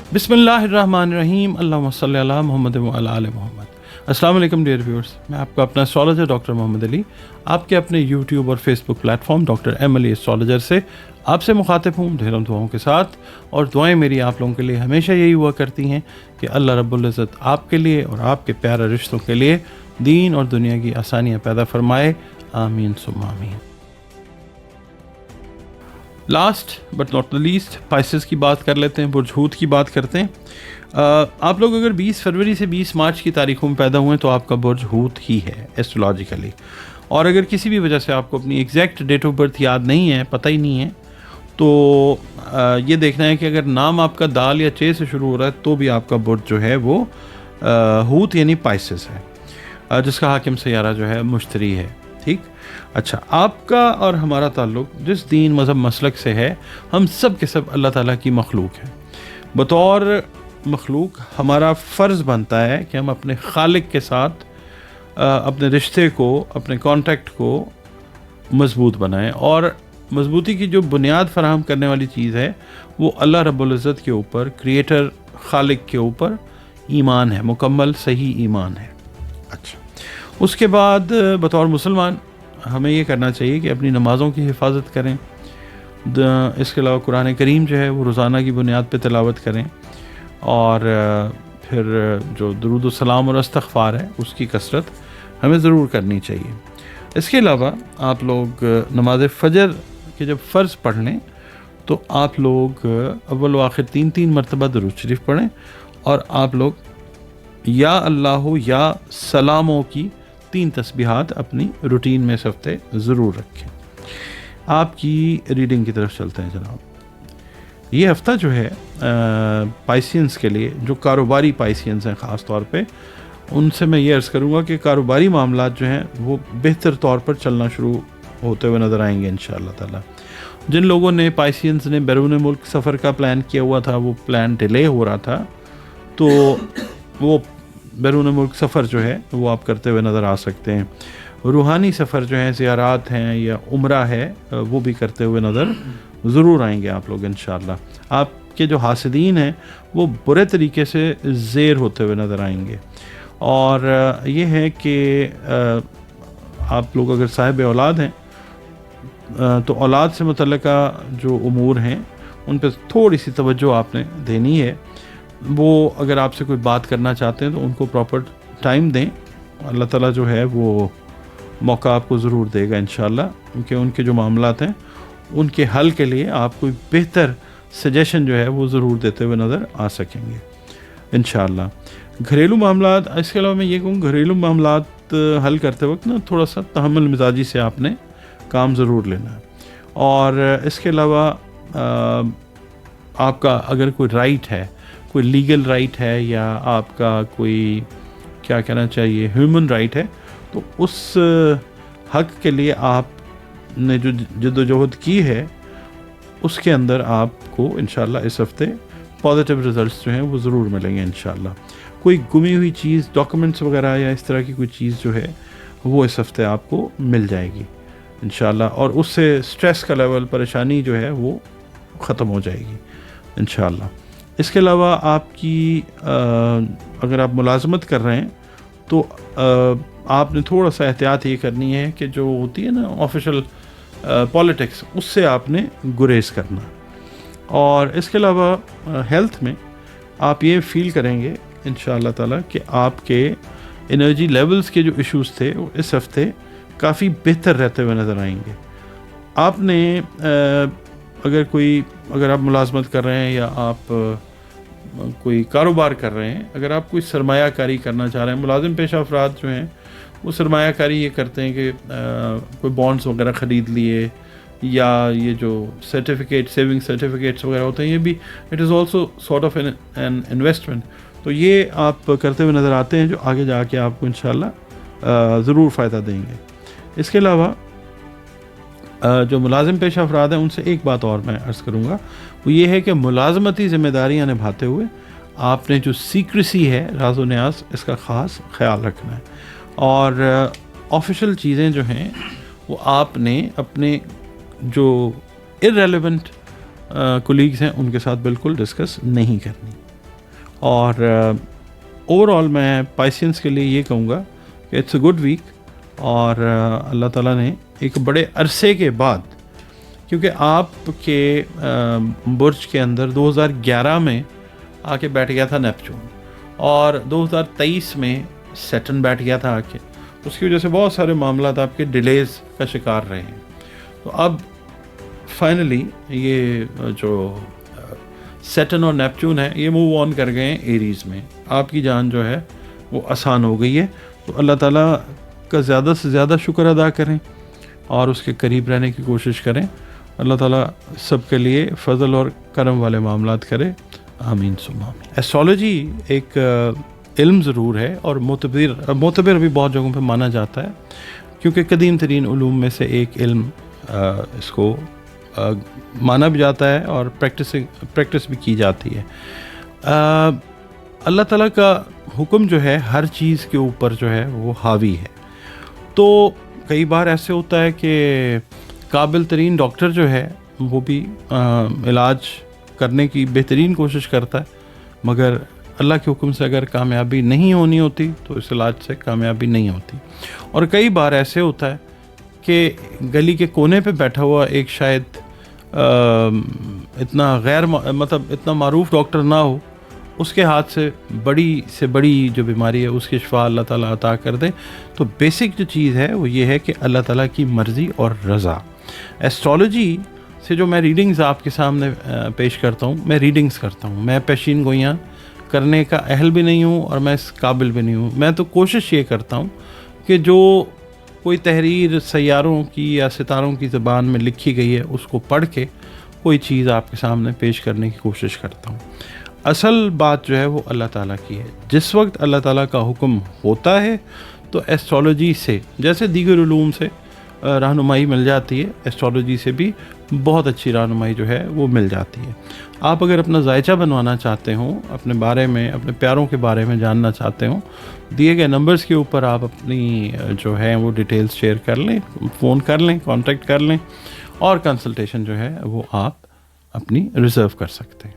बिस्मिल्लाहिर्रहमानिर्रहीम, अल्लाहुम्मा सल्ली अला मुहम्मद व अला आलि मुहम्मद। अस्सलाम वालेकुम डियर व्यूअर्स, मैं आपका अपना एस्ट्रोलॉजर डॉक्टर मोहम्मद अली आपके अपने यूट्यूब और Facebook platform doctor M Ali astrologer से आपसे मुखातिब हूँ ढेरों दुआओं के साथ। और दुआएं मेरी आप लोगों के लिए हमेशा यही हुआ करती हैं कि अल्लाह रब्बुल इज़्ज़त आपके लिए और आपके प्यारे रिश्तों के लिए दीन और दुनिया की आसानियाँ पैदा फरमाए, आमीन सुम्मा आमीन। Last but not the least Pisces की बात कर लेते हैं, बुर्ज हूत की बात करते हैं। आप लोग अगर 20 फरवरी से 20 मार्च की तारीखों में पैदा हुए तो आपका बुर्ज हूत ही है एस्ट्रोलॉजिकली। और अगर किसी भी वजह से आपको अपनी एग्जैक्ट डेट ऑफ बर्थ याद नहीं है, पता ही नहीं है, तो ये देखना है कि अगर नाम आपका दाल या चे से शुरू हो रहा है तो भी आपका बुर्ज जो है वो हूत यानी पाइसेस है, जिसका हाकिम सयारा जो है मुश्तरी है। ठीक, अच्छा, आपका और हमारा ताल्लुक़ जिस दीन मज़हब मसलक से है, हम सब के सब अल्लाह ताला की मखलूक है। बतौर मखलूक हमारा फ़र्ज़ बनता है कि हम अपने खालिक के साथ अपने रिश्ते को, अपने कॉन्टैक्ट को मज़बूत बनाएं। और मज़बूती की जो बुनियाद फराहम करने वाली चीज़ है वो अल्लाह रब्बुल इज़्ज़त के ऊपर, क्रिएटर खालिक के ऊपर ईमान है, मुकम्मल सही ईमान है। अच्छा, उसके बाद बतौर मुसलमान हमें ये करना चाहिए कि अपनी नमाज़ों की हिफाजत करें। इसके अलावा कुरान करीम जो है वो रोज़ाना की बुनियाद पे तिलावत करें। और फिर जो दुरूद व सलाम और इस्तग़फ़ार है उसकी कसरत हमें ज़रूर करनी चाहिए। इसके अलावा आप लोग नमाज फ़जर के जब फ़र्ज़ पढ़ लें तो आप लोग अव्वल व आखिर 3 मरतबा दुरूद शरीफ पढ़ें। और आप लोग या अल्लाह या सलामों की 3 तस्बीहात अपनी रूटीन में इस हफ्ते ज़रूर रखें। आपकी रीडिंग की तरफ चलते हैं जनाब। ये हफ़्ता जो है पाइसियंस के लिए, जो कारोबारी पाइसियंस हैं ख़ास तौर पे, उनसे मैं ये अर्ज़ करूँगा कि कारोबारी मामलात जो हैं वो बेहतर तौर पर चलना शुरू होते हुए नज़र आएंगे इंशाअल्लाह ताला। जिन लोगों ने, पाइसियंस ने बैरून मुल्क सफ़र का प्लान किया हुआ था, वो प्लान डिले हो रहा था, तो वो बैरून मुल्क सफ़र जो है वो आप करते हुए नज़र आ सकते हैं। रूहानी सफ़र जो है, ज़ियारात हैं या उम्रा है, वो भी करते हुए नज़र ज़रूर आएंगे आप लोग इंशाअल्लाह। आपके जो हासिदीन हैं वो बुरे तरीके से ज़ेर होते हुए नज़र आएंगे। और ये है कि आप लोग अगर साहिब औलाद हैं तो औलाद से मुतल्लिका जो उमूर हैं उन पर थोड़ी सी तवज्जो आपने देनी है। वो अगर आपसे कोई बात करना चाहते हैं तो उनको प्रॉपर टाइम दें, अल्लाह ताला जो है वो मौका आपको ज़रूर देगा इंशाअल्लाह, क्योंकि उनके जो मामलात हैं उनके हल के लिए आप कोई बेहतर सजेशन जो है वो ज़रूर देते हुए नज़र आ सकेंगे इंशाअल्लाह। घरेलू मामलात, इसके अलावा मैं ये कहूँ, घरेलू मामलात हल करते वक्त ना थोड़ा सा तहम्मुल मिजाजी से आपने काम ज़रूर लेना है। और इसके अलावा आपका अगर कोई राइट है, कोई लीगल राइट है, या आपका कोई, क्या कहना चाहिए, ह्यूमन राइट है, तो उस हक़ के लिए आपने जो जद्दोजहद की है उसके अंदर आपको इंशाअल्लाह इस हफ़्ते पॉजिटिव रिज़ल्ट्स जो हैं वो ज़रूर मिलेंगे इंशाअल्लाह। कोई गुमी हुई चीज़, डॉक्यूमेंट्स वगैरह या इस तरह की कोई चीज़ जो है वो इस हफ़्ते आपको मिल जाएगी इंशाअल्लाह, और उससे स्ट्रेस का लेवल, परेशानी जो है वो ख़त्म हो जाएगी इंशाअल्लाह। इसके अलावा आपकी अगर आप मुलाजमत कर रहे हैं तो आपने थोड़ा सा एहतियात ये करनी है कि जो होती है ना ऑफिशियल पॉलिटिक्स, उससे आपने गुरेज करना। और इसके अलावा हेल्थ में आप ये फील करेंगे इंशाअल्लाह ताला कि आपके एनर्जी लेवल्स के जो इश्यूज़ थे वो इस हफ्ते काफ़ी बेहतर रहते हुए नज़र आएंगे। आपने अगर आप मुलाजमत कर रहे हैं या आप कोई कारोबार कर रहे हैं, अगर आप कोई सरमायाकारी करना चाह रहे हैं, मुलाजिम पेशा अफराद जो हैं वो सरमायाकारी ये करते हैं कि कोई बॉन्ड्स वगैरह ख़रीद लिए, या ये जो सर्टिफिकेट, सेविंग सर्टिफिकेट्स वगैरह होते हैं, ये भी it is also sort of an investment. तो ये आप करते हुए नज़र आते हैं जो आगे जाके आपको इंशाअल्लाह ज़रूर फ़ायदा देंगे। इसके अलावा जो मुलाजिम पेशा अफराद हैं उनसे एक बात और मैं अर्ज़ करूँगा, वो ये है कि मुलाजमती ज़िम्मेदारियाँ निभाते हुए आपने जो सीक्रेसी है, राज़ व न्याज़, इसका ख़ास ख्याल रखना है। और ऑफिशियल चीज़ें जो हैं वो आपने अपने जो इर्रेलेवेंट कोलीग्स हैं उनके साथ बिल्कुल डिस्कस नहीं करनी। اور اوور آل میں پائسینس کے لیے یہ کہوں گا کہ اٹس اے گڈ ویک، اور اللہ تعالیٰ نے ایک بڑے عرصے کے بعد، کیونکہ آپ کے برج کے اندر 2011 میں آ کے بیٹھ گیا تھا نیپچون، اور 2023 میں سیٹرن بیٹھ گیا تھا آ کے، اس کی وجہ سے بہت سارے معاملات آپ کے ڈیلیز کا شکار رہے ہیں. تو اب فائنلی یہ جو سیٹرن اور نیپچون ہے یہ موو آن کر گئے ہیں ایریز میں. آپ کی جان جو ہے وہ آسان ہو گئی ہے. تو اللہ تعالیٰ کا زیادہ سے زیادہ شکر ادا کریں اور اس کے قریب رہنے کی کوشش کریں. اللہ تعالیٰ سب کے لیے فضل اور کرم والے معاملات کرے. آمین ثم آمین. ایسٹرالوجی ایک علم ضرور ہے، اور معتبر بھی بہت جگہوں پہ مانا جاتا ہے، کیونکہ قدیم ترین علوم میں سے ایک علم اس کو مانا بھی جاتا ہے اور پریکٹس بھی کی جاتی ہے. اللہ تعالیٰ کا حکم جو ہے ہر چیز کے اوپر جو ہے وہ حاوی ہے. تو کئی بار ایسے ہوتا ہے کہ قابل ترین ڈاکٹر جو ہے وہ بھی علاج کرنے کی بہترین کوشش کرتا ہے، مگر اللہ کے حکم سے اگر کامیابی نہیں ہونی ہوتی تو اس علاج سے کامیابی نہیں ہوتی. اور کئی بار ایسے ہوتا ہے کہ گلی کے کونے پہ بیٹھا ہوا ایک شاید اتنا معروف ڈاکٹر نہ ہو، اس کے ہاتھ سے بڑی جو بیماری ہے اس کی شفا اللہ تعالیٰ عطا کر دے. تو بیسک جو چیز ہے وہ یہ ہے کہ اللہ تعالیٰ کی مرضی اور رضا. ایسٹرالوجی سے جو میں ریڈنگز آپ کے سامنے پیش کرتا ہوں، میں ریڈنگز کرتا ہوں، میں پیشین گوئیاں کرنے کا اہل بھی نہیں ہوں اور میں اس قابل بھی نہیں ہوں. میں تو کوشش یہ کرتا ہوں کہ جو کوئی تحریر سیاروں کی یا ستاروں کی زبان میں لکھی گئی ہے اس کو پڑھ کے کوئی چیز آپ کے سامنے پیش کرنے کی کوشش کرتا ہوں. اصل بات جو ہے وہ اللہ تعالیٰ کی ہے. جس وقت اللہ تعالیٰ کا حکم ہوتا ہے تو ایسٹرالوجی سے، جیسے دیگر علوم سے رہنمائی مل جاتی ہے، ایسٹرالوجی سے بھی بہت اچھی رہنمائی جو ہے وہ مل جاتی ہے. آپ اگر اپنا ذائچہ بنوانا چاہتے ہوں، اپنے بارے میں، اپنے پیاروں کے بارے میں جاننا چاہتے ہوں، دیے گئے نمبرز کے اوپر آپ اپنی جو ہے وہ ڈیٹیلز شیئر کر لیں، فون کر لیں، کانٹیکٹ کر لیں، اور کنسلٹیشن جو ہے وہ آپ اپنی ریزرو کر سکتے ہیں.